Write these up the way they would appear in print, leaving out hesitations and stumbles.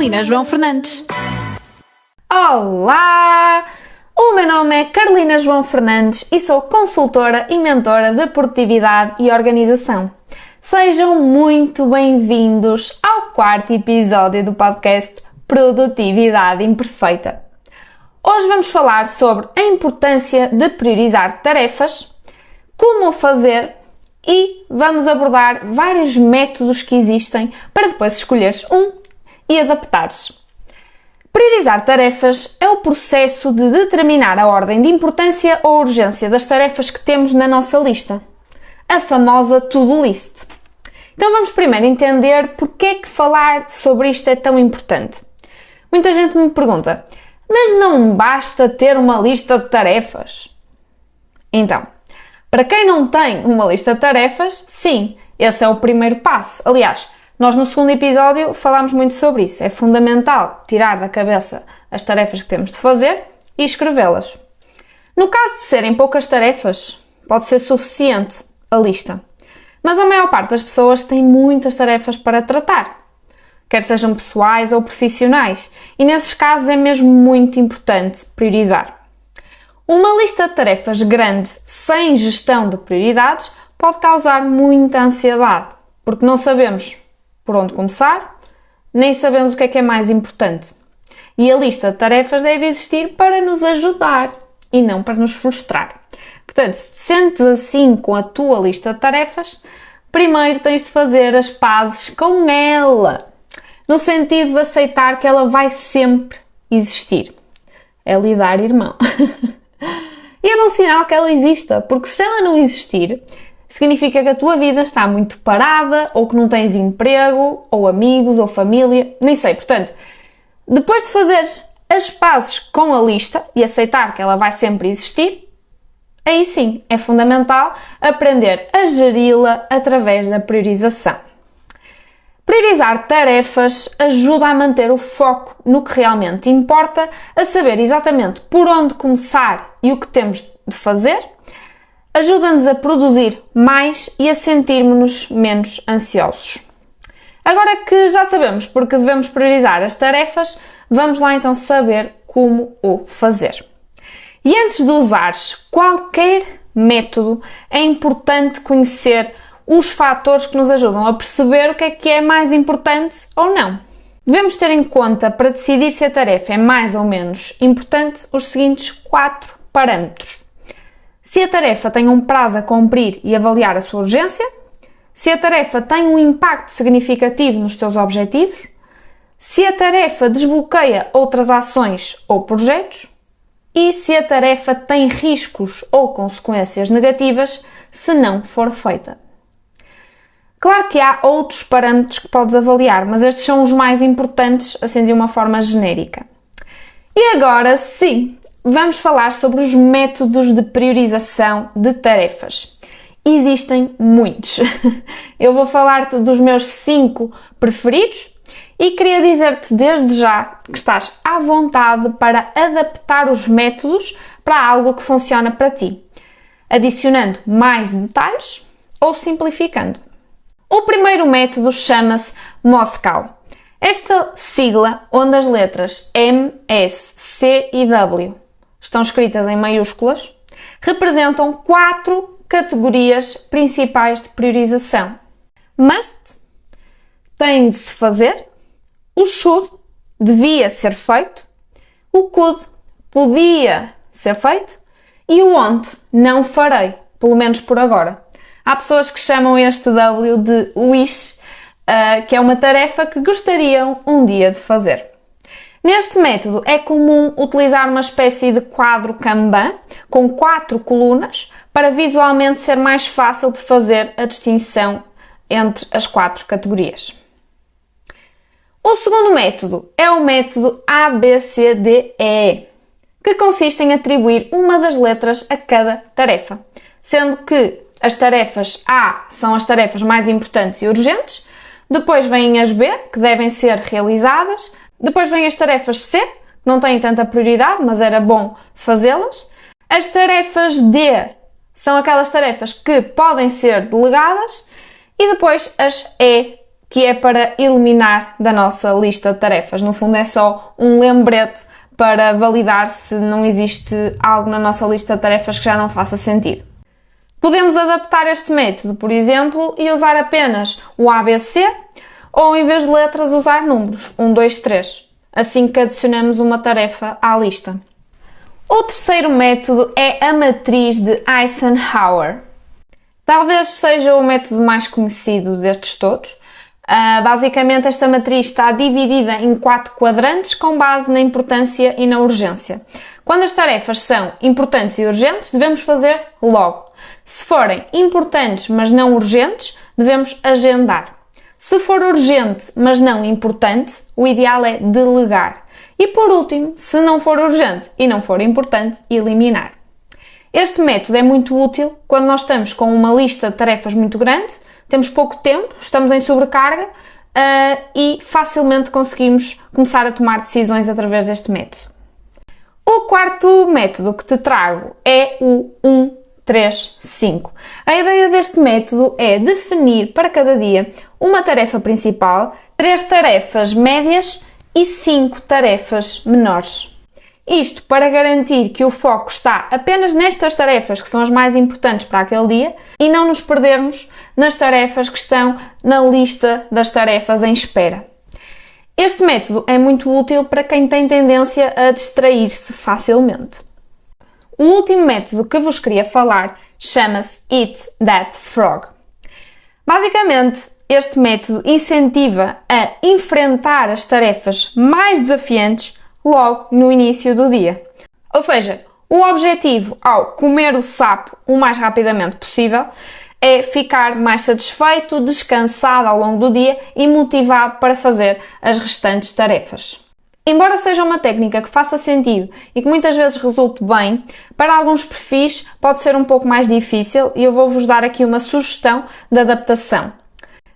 Carolina João Fernandes. Olá! O meu nome é Carolina João Fernandes e sou consultora e mentora de produtividade e organização. Sejam muito bem-vindos ao quarto episódio do podcast Produtividade Imperfeita. Hoje vamos falar sobre a importância de priorizar tarefas, como o fazer e vamos abordar vários métodos que existem para depois escolheres um e adaptares. Priorizar tarefas é o processo de determinar a ordem de importância ou urgência das tarefas que temos na nossa lista, a famosa to-do list. Então vamos primeiro entender porque é que falar sobre isto é tão importante. Muita gente me pergunta, mas não basta ter uma lista de tarefas? Então, para quem não tem uma lista de tarefas, sim, esse é o primeiro passo. Aliás, nós no segundo episódio falámos muito sobre isso. É fundamental tirar da cabeça as tarefas que temos de fazer e escrevê-las. No caso de serem poucas tarefas, pode ser suficiente a lista. Mas a maior parte das pessoas tem muitas tarefas para tratar, quer sejam pessoais ou profissionais, e nesses casos é mesmo muito importante priorizar. Uma lista de tarefas grande sem gestão de prioridades pode causar muita ansiedade, porque não sabemos por onde começar, nem sabemos o que é mais importante. E a lista de tarefas deve existir para nos ajudar e não para nos frustrar. Portanto, se te sentes assim com a tua lista de tarefas, primeiro tens de fazer as pazes com ela, no sentido de aceitar que ela vai sempre existir. É lidar, irmão. E é bom sinal que ela exista, porque se ela não existir, significa que a tua vida está muito parada, ou que não tens emprego, ou amigos, ou família, nem sei. Portanto, depois de fazeres as pazes com a lista e aceitar que ela vai sempre existir, aí sim é fundamental aprender a geri-la através da priorização. Priorizar tarefas ajuda a manter o foco no que realmente importa, a saber exatamente por onde começar e o que temos de fazer, ajuda-nos a produzir mais e a sentirmos-nos menos ansiosos. Agora que já sabemos porque devemos priorizar as tarefas, vamos lá então saber como o fazer. E antes de usares qualquer método, é importante conhecer os fatores que nos ajudam a perceber o que é mais importante ou não. Devemos ter em conta, para decidir se a tarefa é mais ou menos importante, os seguintes 4 parâmetros. Se a tarefa tem um prazo a cumprir e avaliar a sua urgência, se a tarefa tem um impacto significativo nos teus objetivos, se a tarefa desbloqueia outras ações ou projetos e se a tarefa tem riscos ou consequências negativas se não for feita. Claro que há outros parâmetros que podes avaliar, mas estes são os mais importantes, assim de uma forma genérica. E agora sim, vamos falar sobre os métodos de priorização de tarefas. Existem muitos. Eu vou falar-te dos meus 5 preferidos e queria dizer-te desde já que estás à vontade para adaptar os métodos para algo que funciona para ti, adicionando mais detalhes ou simplificando. O primeiro método chama-se Moscow. Esta sigla, onde as letras M, S, C e W estão escritas em maiúsculas, representam 4 categorias principais de priorização. Must, tem de se fazer, o should, devia ser feito, o could, podia ser feito e o want, não farei, pelo menos por agora. Há pessoas que chamam este W de wish, que é uma tarefa que gostariam um dia de fazer. Neste método é comum utilizar uma espécie de quadro Kanban com 4 colunas para visualmente ser mais fácil de fazer a distinção entre as 4 categorias. O segundo método é o método ABCDE, que consiste em atribuir uma das letras a cada tarefa, sendo que as tarefas A são as tarefas mais importantes e urgentes, depois vêm as B, que devem ser realizadas, depois vêm as tarefas C, que não têm tanta prioridade, mas era bom fazê-las. As tarefas D são aquelas tarefas que podem ser delegadas e depois as E, que é para eliminar da nossa lista de tarefas. No fundo é só um lembrete para validar se não existe algo na nossa lista de tarefas que já não faça sentido. Podemos adaptar este método, por exemplo, e usar apenas o ABC ou, em vez de letras, usar números, 1, 2, 3, assim que adicionamos uma tarefa à lista. O terceiro método é a matriz de Eisenhower. Talvez seja o método mais conhecido destes todos. Basicamente, esta matriz está dividida em 4 quadrantes com base na importância e na urgência. Quando as tarefas são importantes e urgentes, devemos fazer logo. Se forem importantes, mas não urgentes, devemos agendar. Se for urgente, mas não importante, o ideal é delegar. E por último, se não for urgente e não for importante, eliminar. Este método é muito útil quando nós estamos com uma lista de tarefas muito grande, temos pouco tempo, estamos em sobrecarga e facilmente conseguimos começar a tomar decisões através deste método. O quarto método que te trago é o 1, 3, 5. A ideia deste método é definir para cada dia uma tarefa principal, 3 tarefas médias e 5 tarefas menores. Isto para garantir que o foco está apenas nestas tarefas que são as mais importantes para aquele dia e não nos perdermos nas tarefas que estão na lista das tarefas em espera. Este método é muito útil para quem tem tendência a distrair-se facilmente. O último método que vos queria falar chama-se Eat That Frog. Basicamente, este método incentiva a enfrentar as tarefas mais desafiantes logo no início do dia. Ou seja, o objetivo ao comer o sapo o mais rapidamente possível é ficar mais satisfeito, descansado ao longo do dia e motivado para fazer as restantes tarefas. Embora seja uma técnica que faça sentido e que muitas vezes resulte bem, para alguns perfis pode ser um pouco mais difícil e eu vou-vos dar aqui uma sugestão de adaptação.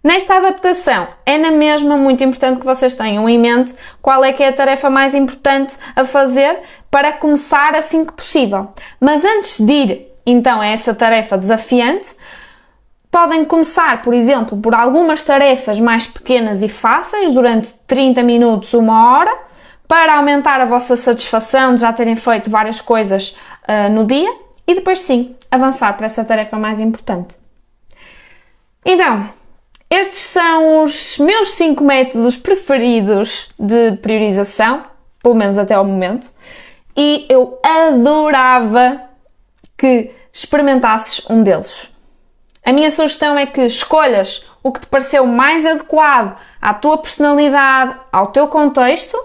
Nesta adaptação, é na mesma muito importante que vocês tenham em mente qual é que é a tarefa mais importante a fazer para começar assim que possível. Mas antes de ir, então, a essa tarefa desafiante, podem começar, por exemplo, por algumas tarefas mais pequenas e fáceis, durante 30 minutos, 1 hora, para aumentar a vossa satisfação de já terem feito várias coisas no dia e depois sim, avançar para essa tarefa mais importante. Então, estes são os meus 5 métodos preferidos de priorização, pelo menos até ao momento, e eu adorava que experimentasses um deles. A minha sugestão é que escolhas o que te pareceu mais adequado à tua personalidade, ao teu contexto,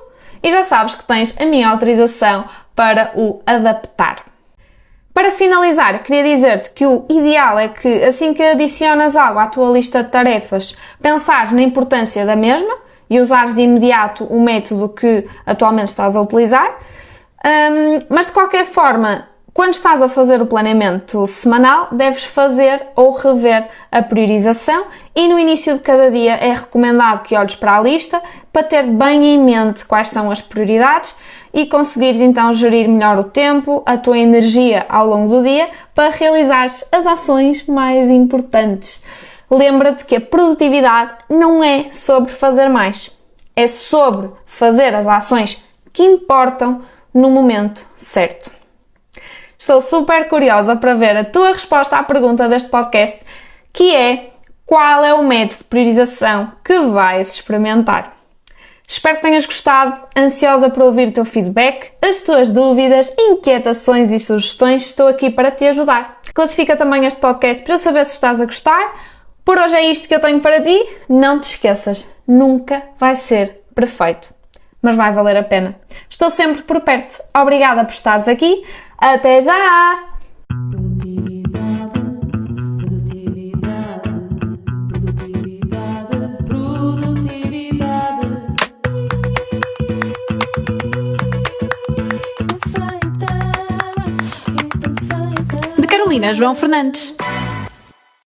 e já sabes que tens a minha autorização para o adaptar. Para finalizar, queria dizer-te que o ideal é que, assim que adicionas algo à tua lista de tarefas, pensares na importância da mesma e usares de imediato o método que atualmente estás a utilizar, mas de qualquer forma, quando estás a fazer o planeamento semanal, deves fazer ou rever a priorização e no início de cada dia é recomendado que olhes para a lista para ter bem em mente quais são as prioridades e conseguires então gerir melhor o tempo, a tua energia ao longo do dia para realizares as ações mais importantes. Lembra-te que a produtividade não é sobre fazer mais, é sobre fazer as ações que importam no momento certo. Estou super curiosa para ver a tua resposta à pergunta deste podcast, que é: qual é o método de priorização que vais experimentar? Espero que tenhas gostado, ansiosa por ouvir o teu feedback, as tuas dúvidas, inquietações e sugestões. Estou aqui para te ajudar. Classifica também este podcast para eu saber se estás a gostar. Por hoje é isto que eu tenho para ti. Não te esqueças, nunca vai ser perfeito, mas vai valer a pena. Estou sempre por perto. Obrigada por estares aqui. Até já! De Carolina João Fernandes.